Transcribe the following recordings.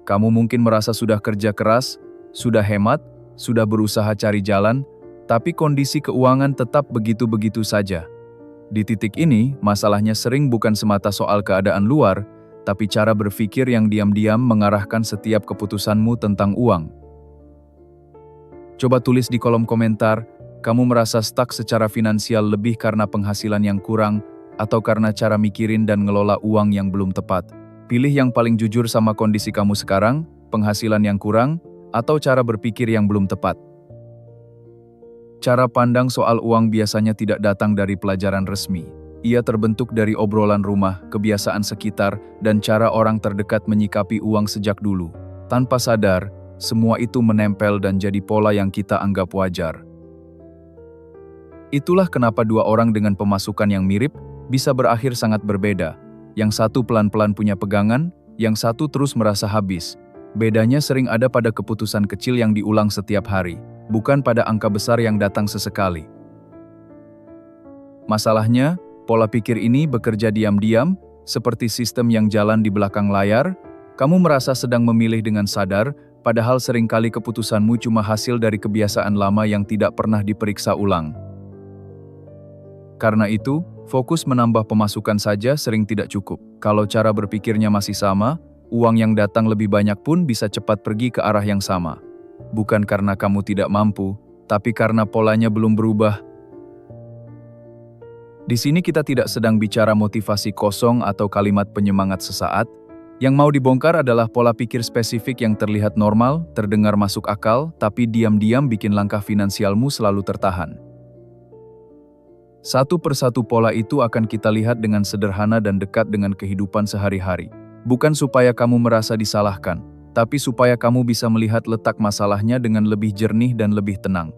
Kamu mungkin merasa sudah kerja keras, sudah hemat, sudah berusaha cari jalan, tapi kondisi keuangan tetap begitu-begitu saja. Di titik ini, masalahnya sering bukan semata soal keadaan luar, tapi cara berpikir yang diam-diam mengarahkan setiap keputusanmu tentang uang. Coba tulis di kolom komentar, kamu merasa stuck secara finansial lebih karena penghasilan yang kurang, atau karena cara mikirin dan ngelola uang yang belum tepat. Pilih yang paling jujur sama kondisi kamu sekarang, penghasilan yang kurang, atau cara berpikir yang belum tepat. Cara pandang soal uang biasanya tidak datang dari pelajaran resmi. Ia terbentuk dari obrolan rumah, kebiasaan sekitar, dan cara orang terdekat menyikapi uang sejak dulu. Tanpa sadar, semua itu menempel dan jadi pola yang kita anggap wajar. Itulah kenapa dua orang dengan pemasukan yang mirip bisa berakhir sangat berbeda. Yang satu pelan-pelan punya pegangan, yang satu terus merasa habis. Bedanya sering ada pada keputusan kecil yang diulang setiap hari, bukan pada angka besar yang datang sesekali. Masalahnya, pola pikir ini bekerja diam-diam, seperti sistem yang jalan di belakang layar. Kamu merasa sedang memilih dengan sadar, padahal seringkali keputusanmu cuma hasil dari kebiasaan lama yang tidak pernah diperiksa ulang. Karena itu, fokus menambah pemasukan saja sering tidak cukup. Kalau cara berpikirnya masih sama, uang yang datang lebih banyak pun bisa cepat pergi ke arah yang sama. Bukan karena kamu tidak mampu, tapi karena polanya belum berubah. Di sini kita tidak sedang bicara motivasi kosong atau kalimat penyemangat sesaat. Yang mau dibongkar adalah pola pikir spesifik yang terlihat normal, terdengar masuk akal, tapi diam-diam bikin langkah finansialmu selalu tertahan. Satu persatu pola itu akan kita lihat dengan sederhana dan dekat dengan kehidupan sehari-hari. Bukan supaya kamu merasa disalahkan, tapi supaya kamu bisa melihat letak masalahnya dengan lebih jernih dan lebih tenang.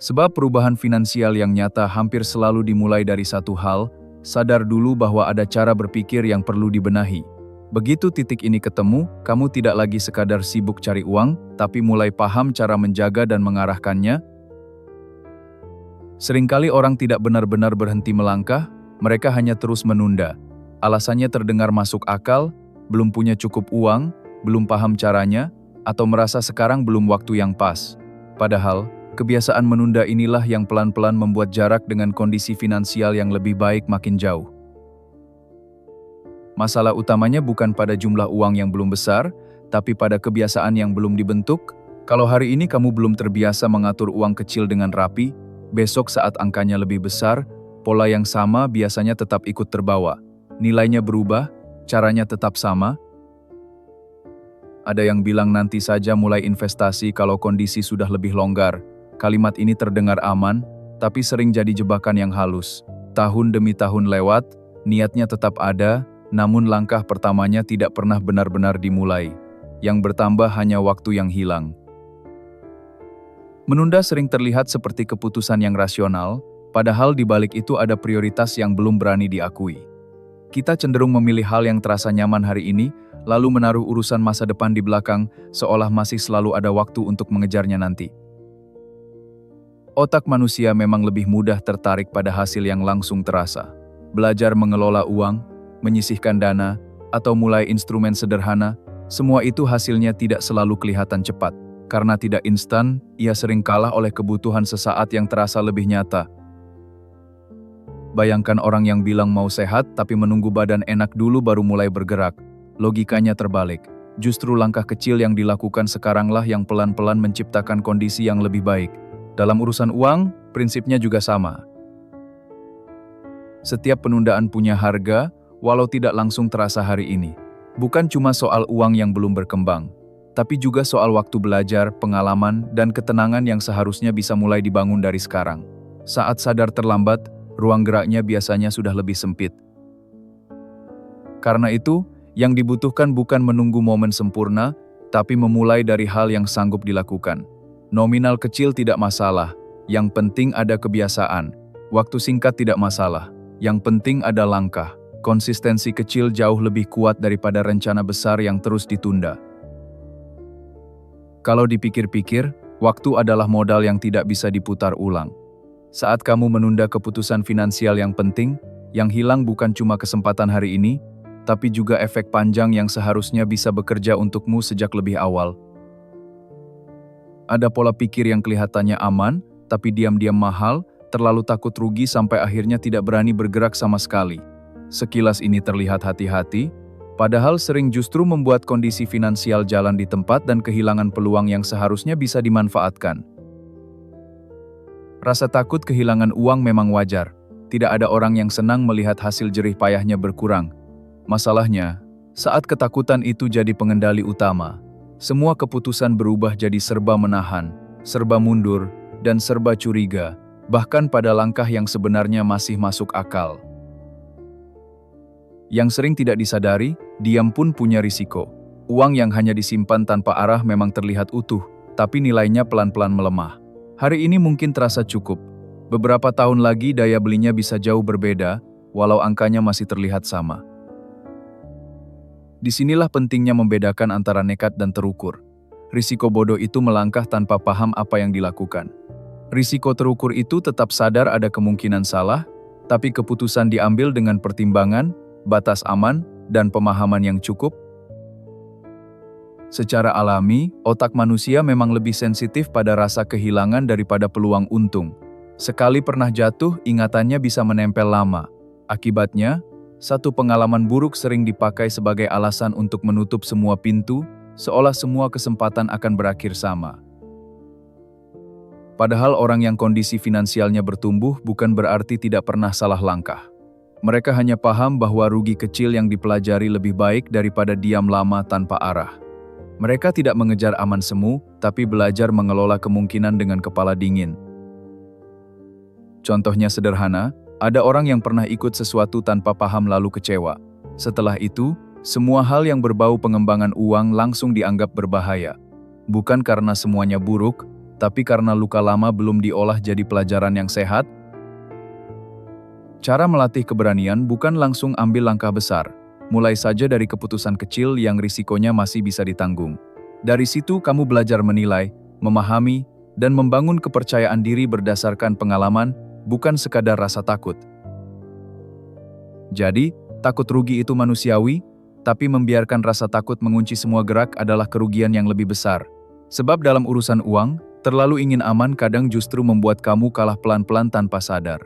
Sebab perubahan finansial yang nyata hampir selalu dimulai dari satu hal, sadar dulu bahwa ada cara berpikir yang perlu dibenahi. Begitu titik ini ketemu, kamu tidak lagi sekadar sibuk cari uang, tapi mulai paham cara menjaga dan mengarahkannya. Seringkali orang tidak benar-benar berhenti melangkah, mereka hanya terus menunda. Alasannya terdengar masuk akal, belum punya cukup uang, belum paham caranya, atau merasa sekarang belum waktu yang pas. Padahal, kebiasaan menunda inilah yang pelan-pelan membuat jarak dengan kondisi finansial yang lebih baik makin jauh. Masalah utamanya bukan pada jumlah uang yang belum besar, tapi pada kebiasaan yang belum dibentuk. Kalau hari ini kamu belum terbiasa mengatur uang kecil dengan rapi, besok saat angkanya lebih besar, pola yang sama biasanya tetap ikut terbawa. Nilainya berubah, caranya tetap sama. Ada yang bilang nanti saja mulai investasi kalau kondisi sudah lebih longgar. Kalimat ini terdengar aman, tapi sering jadi jebakan yang halus. Tahun demi tahun lewat, niatnya tetap ada, namun langkah pertamanya tidak pernah benar-benar dimulai. Yang bertambah hanya waktu yang hilang. Menunda sering terlihat seperti keputusan yang rasional, padahal di balik itu ada prioritas yang belum berani diakui. Kita cenderung memilih hal yang terasa nyaman hari ini, lalu menaruh urusan masa depan di belakang, seolah masih selalu ada waktu untuk mengejarnya nanti. Otak manusia memang lebih mudah tertarik pada hasil yang langsung terasa. Belajar mengelola uang, menyisihkan dana, atau mulai instrumen sederhana, semua itu hasilnya tidak selalu kelihatan cepat. Karena tidak instan, ia sering kalah oleh kebutuhan sesaat yang terasa lebih nyata. Bayangkan orang yang bilang mau sehat tapi menunggu badan enak dulu baru mulai bergerak. Logikanya terbalik. Justru langkah kecil yang dilakukan sekaranglah yang pelan-pelan menciptakan kondisi yang lebih baik. Dalam urusan uang, prinsipnya juga sama. Setiap penundaan punya harga, walau tidak langsung terasa hari ini. Bukan cuma soal uang yang belum berkembang, tapi juga soal waktu belajar, pengalaman, dan ketenangan yang seharusnya bisa mulai dibangun dari sekarang. Saat sadar terlambat, ruang geraknya biasanya sudah lebih sempit. Karena itu, yang dibutuhkan bukan menunggu momen sempurna, tapi memulai dari hal yang sanggup dilakukan. Nominal kecil tidak masalah, yang penting ada kebiasaan. Waktu singkat tidak masalah, yang penting ada langkah. Konsistensi kecil jauh lebih kuat daripada rencana besar yang terus ditunda. Kalau dipikir-pikir, waktu adalah modal yang tidak bisa diputar ulang. Saat kamu menunda keputusan finansial yang penting, yang hilang bukan cuma kesempatan hari ini, tapi juga efek panjang yang seharusnya bisa bekerja untukmu sejak lebih awal. Ada pola pikir yang kelihatannya aman, tapi diam-diam mahal, terlalu takut rugi sampai akhirnya tidak berani bergerak sama sekali. Sekilas ini terlihat hati-hati, padahal sering justru membuat kondisi finansial jalan di tempat dan kehilangan peluang yang seharusnya bisa dimanfaatkan. Rasa takut kehilangan uang memang wajar. Tidak ada orang yang senang melihat hasil jerih payahnya berkurang. Masalahnya, saat ketakutan itu jadi pengendali utama, semua keputusan berubah jadi serba menahan, serba mundur, dan serba curiga, bahkan pada langkah yang sebenarnya masih masuk akal. Yang sering tidak disadari, diam pun punya risiko. Uang yang hanya disimpan tanpa arah memang terlihat utuh, tapi nilainya pelan-pelan melemah. Hari ini mungkin terasa cukup. Beberapa tahun lagi daya belinya bisa jauh berbeda, walau angkanya masih terlihat sama. Disinilah pentingnya membedakan antara nekat dan terukur. Risiko bodoh itu melangkah tanpa paham apa yang dilakukan. Risiko terukur itu tetap sadar ada kemungkinan salah, tapi keputusan diambil dengan pertimbangan, batas aman, dan pemahaman yang cukup. Secara alami, otak manusia memang lebih sensitif pada rasa kehilangan daripada peluang untung. Sekali pernah jatuh, ingatannya bisa menempel lama. Akibatnya, satu pengalaman buruk sering dipakai sebagai alasan untuk menutup semua pintu, seolah semua kesempatan akan berakhir sama. Padahal orang yang kondisi finansialnya bertumbuh bukan berarti tidak pernah salah langkah. Mereka hanya paham bahwa rugi kecil yang dipelajari lebih baik daripada diam lama tanpa arah. Mereka tidak mengejar aman semu, tapi belajar mengelola kemungkinan dengan kepala dingin. Contohnya sederhana, ada orang yang pernah ikut sesuatu tanpa paham lalu kecewa. Setelah itu, semua hal yang berbau pengembangan uang langsung dianggap berbahaya. Bukan karena semuanya buruk, tapi karena luka lama belum diolah jadi pelajaran yang sehat. Cara melatih keberanian bukan langsung ambil langkah besar. Mulai saja dari keputusan kecil yang risikonya masih bisa ditanggung. Dari situ kamu belajar menilai, memahami, dan membangun kepercayaan diri berdasarkan pengalaman, bukan sekadar rasa takut. Jadi, takut rugi itu manusiawi, tapi membiarkan rasa takut mengunci semua gerak adalah kerugian yang lebih besar. Sebab dalam urusan uang, terlalu ingin aman kadang justru membuat kamu kalah pelan-pelan tanpa sadar.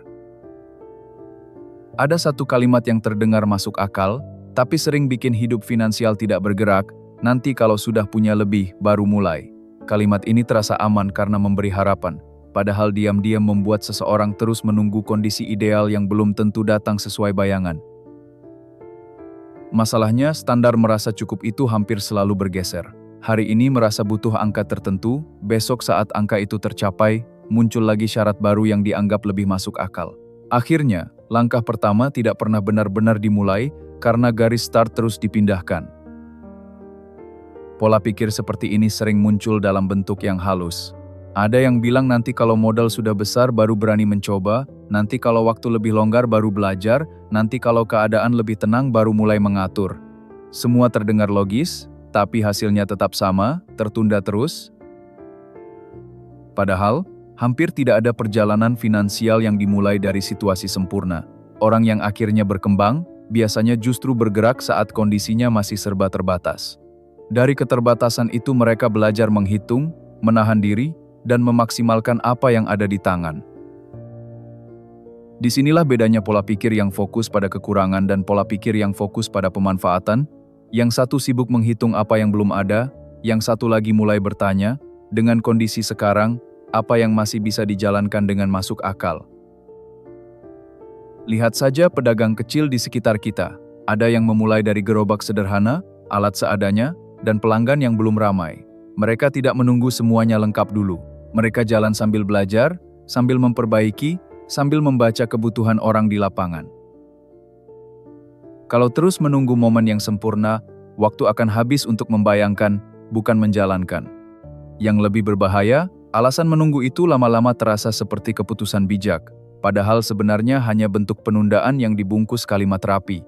Ada satu kalimat yang terdengar masuk akal, tapi sering bikin hidup finansial tidak bergerak, nanti kalau sudah punya lebih, baru mulai. Kalimat ini terasa aman karena memberi harapan, padahal diam-diam membuat seseorang terus menunggu kondisi ideal yang belum tentu datang sesuai bayangan. Masalahnya, standar merasa cukup itu hampir selalu bergeser. Hari ini merasa butuh angka tertentu, besok saat angka itu tercapai, muncul lagi syarat baru yang dianggap lebih masuk akal. Akhirnya, langkah pertama tidak pernah benar-benar dimulai, karena garis start terus dipindahkan. Pola pikir seperti ini sering muncul dalam bentuk yang halus. Ada yang bilang nanti kalau modal sudah besar baru berani mencoba, nanti kalau waktu lebih longgar baru belajar, nanti kalau keadaan lebih tenang baru mulai mengatur. Semua terdengar logis, tapi hasilnya tetap sama, tertunda terus. Padahal, hampir tidak ada perjalanan finansial yang dimulai dari situasi sempurna. Orang yang akhirnya berkembang, biasanya justru bergerak saat kondisinya masih serba terbatas. Dari keterbatasan itu mereka belajar menghitung, menahan diri, dan memaksimalkan apa yang ada di tangan. Disinilah bedanya pola pikir yang fokus pada kekurangan dan pola pikir yang fokus pada pemanfaatan. Yang satu sibuk menghitung apa yang belum ada, yang satu lagi mulai bertanya, dengan kondisi sekarang, apa yang masih bisa dijalankan dengan masuk akal. Lihat saja pedagang kecil di sekitar kita. Ada yang memulai dari gerobak sederhana, alat seadanya, dan pelanggan yang belum ramai. Mereka tidak menunggu semuanya lengkap dulu. Mereka jalan sambil belajar, sambil memperbaiki, sambil membaca kebutuhan orang di lapangan. Kalau terus menunggu momen yang sempurna, waktu akan habis untuk membayangkan, bukan menjalankan. Yang lebih berbahaya, alasan menunggu itu lama-lama terasa seperti keputusan bijak. Padahal sebenarnya hanya bentuk penundaan yang dibungkus kalimat rapi.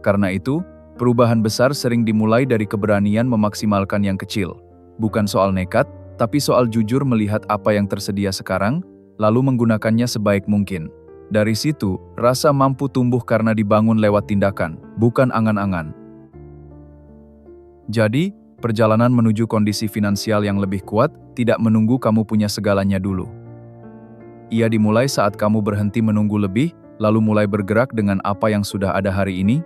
Karena itu, perubahan besar sering dimulai dari keberanian memaksimalkan yang kecil. Bukan soal nekat, tapi soal jujur melihat apa yang tersedia sekarang, lalu menggunakannya sebaik mungkin. Dari situ, rasa mampu tumbuh karena dibangun lewat tindakan, bukan angan-angan. Jadi, perjalanan menuju kondisi finansial yang lebih kuat tidak menunggu kamu punya segalanya dulu. Ia dimulai saat kamu berhenti menunggu lebih, lalu mulai bergerak dengan apa yang sudah ada hari ini.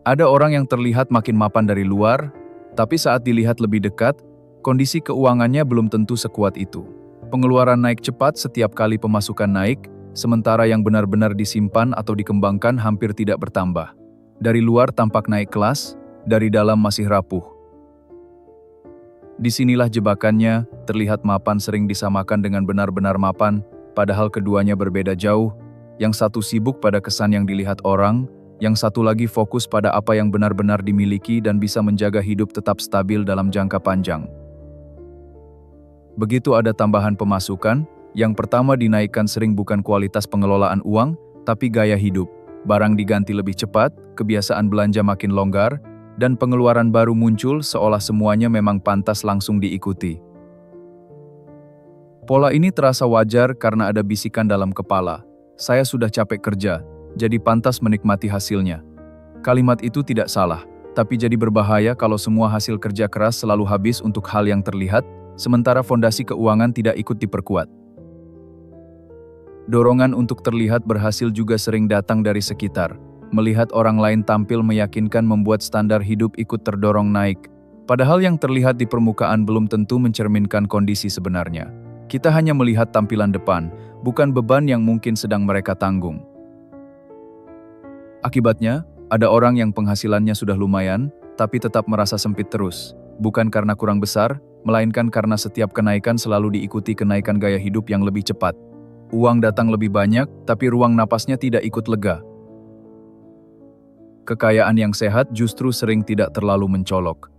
Ada orang yang terlihat makin mapan dari luar, tapi saat dilihat lebih dekat, kondisi keuangannya belum tentu sekuat itu. Pengeluaran naik cepat setiap kali pemasukan naik, sementara yang benar-benar disimpan atau dikembangkan hampir tidak bertambah. Dari luar tampak naik kelas, dari dalam masih rapuh. Disinilah jebakannya, terlihat mapan sering disamakan dengan benar-benar mapan, padahal keduanya berbeda jauh. Yang satu sibuk pada kesan yang dilihat orang, yang satu lagi fokus pada apa yang benar-benar dimiliki dan bisa menjaga hidup tetap stabil dalam jangka panjang. Begitu ada tambahan pemasukan, yang pertama dinaikkan sering bukan kualitas pengelolaan uang, tapi gaya hidup. Barang diganti lebih cepat, kebiasaan belanja makin longgar, dan pengeluaran baru muncul seolah semuanya memang pantas langsung diikuti. Pola ini terasa wajar karena ada bisikan dalam kepala. Saya sudah capek kerja, jadi pantas menikmati hasilnya. Kalimat itu tidak salah, tapi jadi berbahaya kalau semua hasil kerja keras selalu habis untuk hal yang terlihat, sementara fondasi keuangan tidak ikut diperkuat. Dorongan untuk terlihat berhasil juga sering datang dari sekitar. Melihat orang lain tampil meyakinkan membuat standar hidup ikut terdorong naik. Padahal yang terlihat di permukaan belum tentu mencerminkan kondisi sebenarnya. Kita hanya melihat tampilan depan, bukan beban yang mungkin sedang mereka tanggung. Akibatnya, ada orang yang penghasilannya sudah lumayan, tapi tetap merasa sempit terus. Bukan karena kurang besar, melainkan karena setiap kenaikan selalu diikuti kenaikan gaya hidup yang lebih cepat. Uang datang lebih banyak, tapi ruang napasnya tidak ikut lega. Kekayaan yang sehat justru sering tidak terlalu mencolok.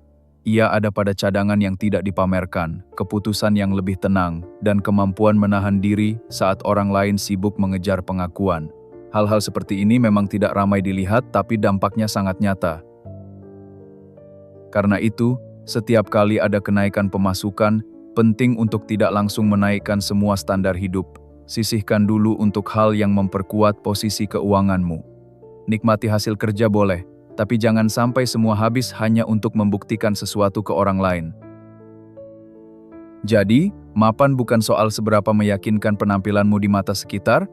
Ia ada pada cadangan yang tidak dipamerkan, keputusan yang lebih tenang, dan kemampuan menahan diri saat orang lain sibuk mengejar pengakuan. Hal-hal seperti ini memang tidak ramai dilihat, tapi dampaknya sangat nyata. Karena itu, setiap kali ada kenaikan pemasukan, penting untuk tidak langsung menaikkan semua standar hidup. Sisihkan dulu untuk hal yang memperkuat posisi keuanganmu. Nikmati hasil kerja boleh, tapi jangan sampai semua habis hanya untuk membuktikan sesuatu ke orang lain. Jadi, mapan bukan soal seberapa meyakinkan penampilanmu di mata sekitar.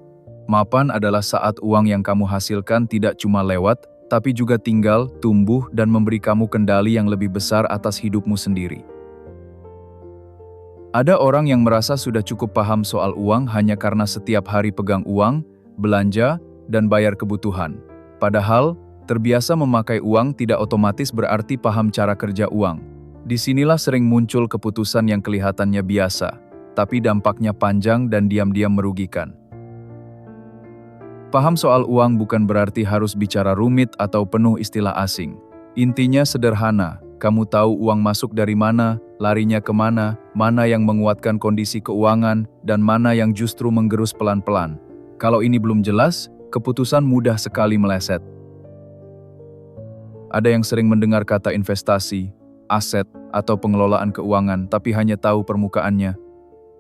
Mapan adalah saat uang yang kamu hasilkan tidak cuma lewat, tapi juga tinggal, tumbuh, dan memberi kamu kendali yang lebih besar atas hidupmu sendiri. Ada orang yang merasa sudah cukup paham soal uang hanya karena setiap hari pegang uang, belanja, dan bayar kebutuhan. Padahal, terbiasa memakai uang tidak otomatis berarti paham cara kerja uang. Disinilah sering muncul keputusan yang kelihatannya biasa, tapi dampaknya panjang dan diam-diam merugikan. Paham soal uang bukan berarti harus bicara rumit atau penuh istilah asing. Intinya sederhana, kamu tahu uang masuk dari mana, larinya kemana, mana yang menguatkan kondisi keuangan, dan mana yang justru menggerus pelan-pelan. Kalau ini belum jelas, keputusan mudah sekali meleset. Ada yang sering mendengar kata investasi, aset, atau pengelolaan keuangan, tapi hanya tahu permukaannya.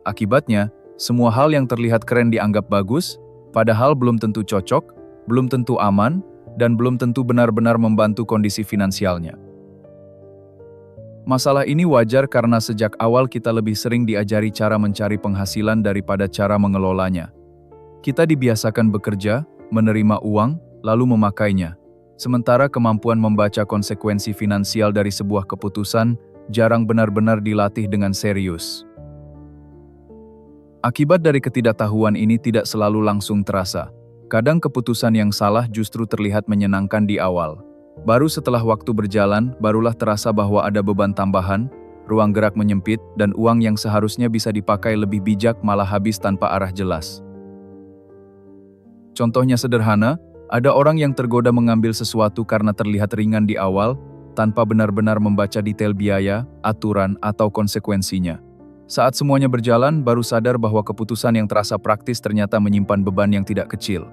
Akibatnya, semua hal yang terlihat keren dianggap bagus, padahal belum tentu cocok, belum tentu aman, dan belum tentu benar-benar membantu kondisi finansialnya. Masalah ini wajar karena sejak awal kita lebih sering diajari cara mencari penghasilan daripada cara mengelolanya. Kita dibiasakan bekerja, menerima uang, lalu memakainya. Sementara kemampuan membaca konsekuensi finansial dari sebuah keputusan jarang benar-benar dilatih dengan serius. Akibat dari ketidaktahuan ini tidak selalu langsung terasa. Kadang keputusan yang salah justru terlihat menyenangkan di awal. Baru setelah waktu berjalan, barulah terasa bahwa ada beban tambahan, ruang gerak menyempit, dan uang yang seharusnya bisa dipakai lebih bijak malah habis tanpa arah jelas. Contohnya sederhana, ada orang yang tergoda mengambil sesuatu karena terlihat ringan di awal, tanpa benar-benar membaca detail biaya, aturan, atau konsekuensinya. Saat semuanya berjalan, baru sadar bahwa keputusan yang terasa praktis ternyata menyimpan beban yang tidak kecil.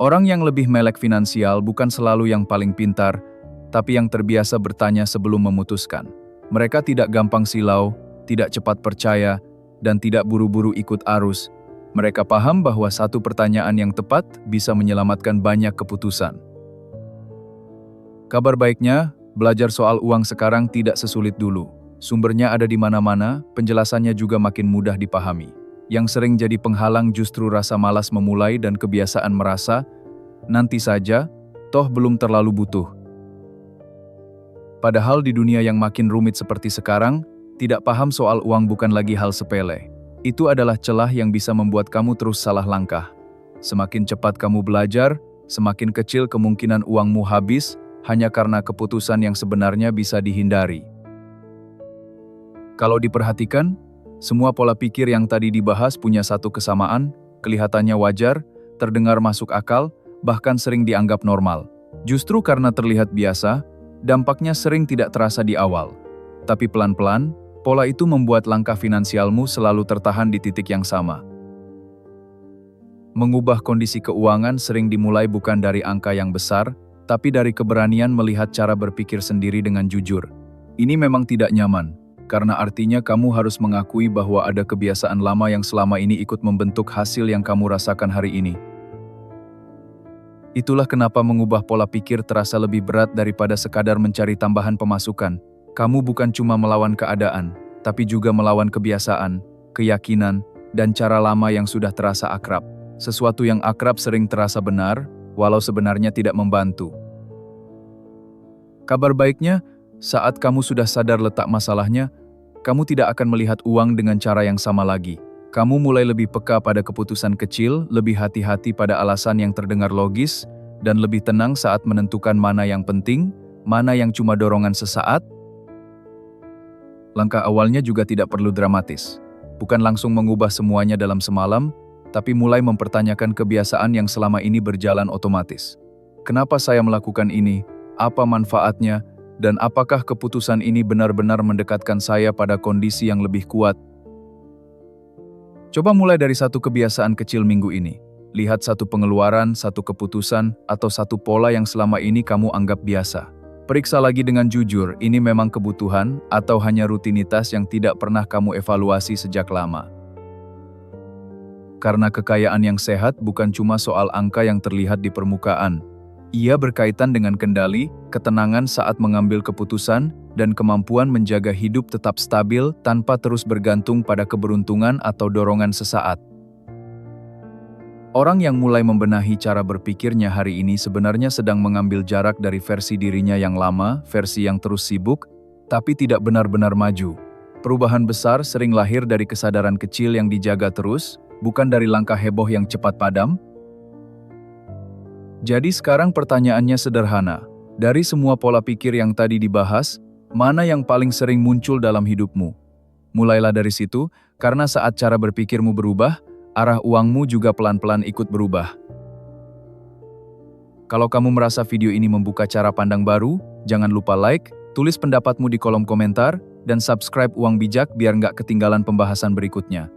Orang yang lebih melek finansial bukan selalu yang paling pintar, tapi yang terbiasa bertanya sebelum memutuskan. Mereka tidak gampang silau, tidak cepat percaya, dan tidak buru-buru ikut arus. Mereka paham bahwa satu pertanyaan yang tepat bisa menyelamatkan banyak keputusan. Kabar baiknya, belajar soal uang sekarang tidak sesulit dulu. Sumbernya ada di mana-mana, penjelasannya juga makin mudah dipahami. Yang sering jadi penghalang justru rasa malas memulai dan kebiasaan merasa, nanti saja, toh belum terlalu butuh. Padahal di dunia yang makin rumit seperti sekarang, tidak paham soal uang bukan lagi hal sepele. Itu adalah celah yang bisa membuat kamu terus salah langkah. Semakin cepat kamu belajar, semakin kecil kemungkinan uangmu habis hanya karena keputusan yang sebenarnya bisa dihindari. Kalau diperhatikan, semua pola pikir yang tadi dibahas punya satu kesamaan, kelihatannya wajar, terdengar masuk akal, bahkan sering dianggap normal. Justru karena terlihat biasa, dampaknya sering tidak terasa di awal. Tapi pelan-pelan, pola itu membuat langkah finansialmu selalu tertahan di titik yang sama. Mengubah kondisi keuangan sering dimulai bukan dari angka yang besar, tapi dari keberanian melihat cara berpikir sendiri dengan jujur. Ini memang tidak nyaman, karena artinya kamu harus mengakui bahwa ada kebiasaan lama yang selama ini ikut membentuk hasil yang kamu rasakan hari ini. Itulah kenapa mengubah pola pikir terasa lebih berat daripada sekadar mencari tambahan pemasukan. Kamu bukan cuma melawan keadaan, tapi juga melawan kebiasaan, keyakinan, dan cara lama yang sudah terasa akrab. Sesuatu yang akrab sering terasa benar, walau sebenarnya tidak membantu. Kabar baiknya, saat kamu sudah sadar letak masalahnya, kamu tidak akan melihat uang dengan cara yang sama lagi. Kamu mulai lebih peka pada keputusan kecil, lebih hati-hati pada alasan yang terdengar logis, dan lebih tenang saat menentukan mana yang penting, mana yang cuma dorongan sesaat. Langkah awalnya juga tidak perlu dramatis. Bukan langsung mengubah semuanya dalam semalam, tapi mulai mempertanyakan kebiasaan yang selama ini berjalan otomatis. Kenapa saya melakukan ini? Apa manfaatnya? Dan apakah keputusan ini benar-benar mendekatkan saya pada kondisi yang lebih kuat? Coba mulai dari satu kebiasaan kecil minggu ini. Lihat satu pengeluaran, satu keputusan, atau satu pola yang selama ini kamu anggap biasa. Periksa lagi dengan jujur, ini memang kebutuhan atau hanya rutinitas yang tidak pernah kamu evaluasi sejak lama. Karena kekayaan yang sehat bukan cuma soal angka yang terlihat di permukaan. Ia berkaitan dengan kendali, ketenangan saat mengambil keputusan, dan kemampuan menjaga hidup tetap stabil tanpa terus bergantung pada keberuntungan atau dorongan sesaat. Orang yang mulai membenahi cara berpikirnya hari ini sebenarnya sedang mengambil jarak dari versi dirinya yang lama, versi yang terus sibuk, tapi tidak benar-benar maju. Perubahan besar sering lahir dari kesadaran kecil yang dijaga terus, bukan dari langkah heboh yang cepat padam. Jadi sekarang pertanyaannya sederhana. Dari semua pola pikir yang tadi dibahas, mana yang paling sering muncul dalam hidupmu? Mulailah dari situ, karena saat cara berpikirmu berubah, arah uangmu juga pelan-pelan ikut berubah. Kalau kamu merasa video ini membuka cara pandang baru, jangan lupa like, tulis pendapatmu di kolom komentar, dan subscribe Uang Bijak biar nggak ketinggalan pembahasan berikutnya.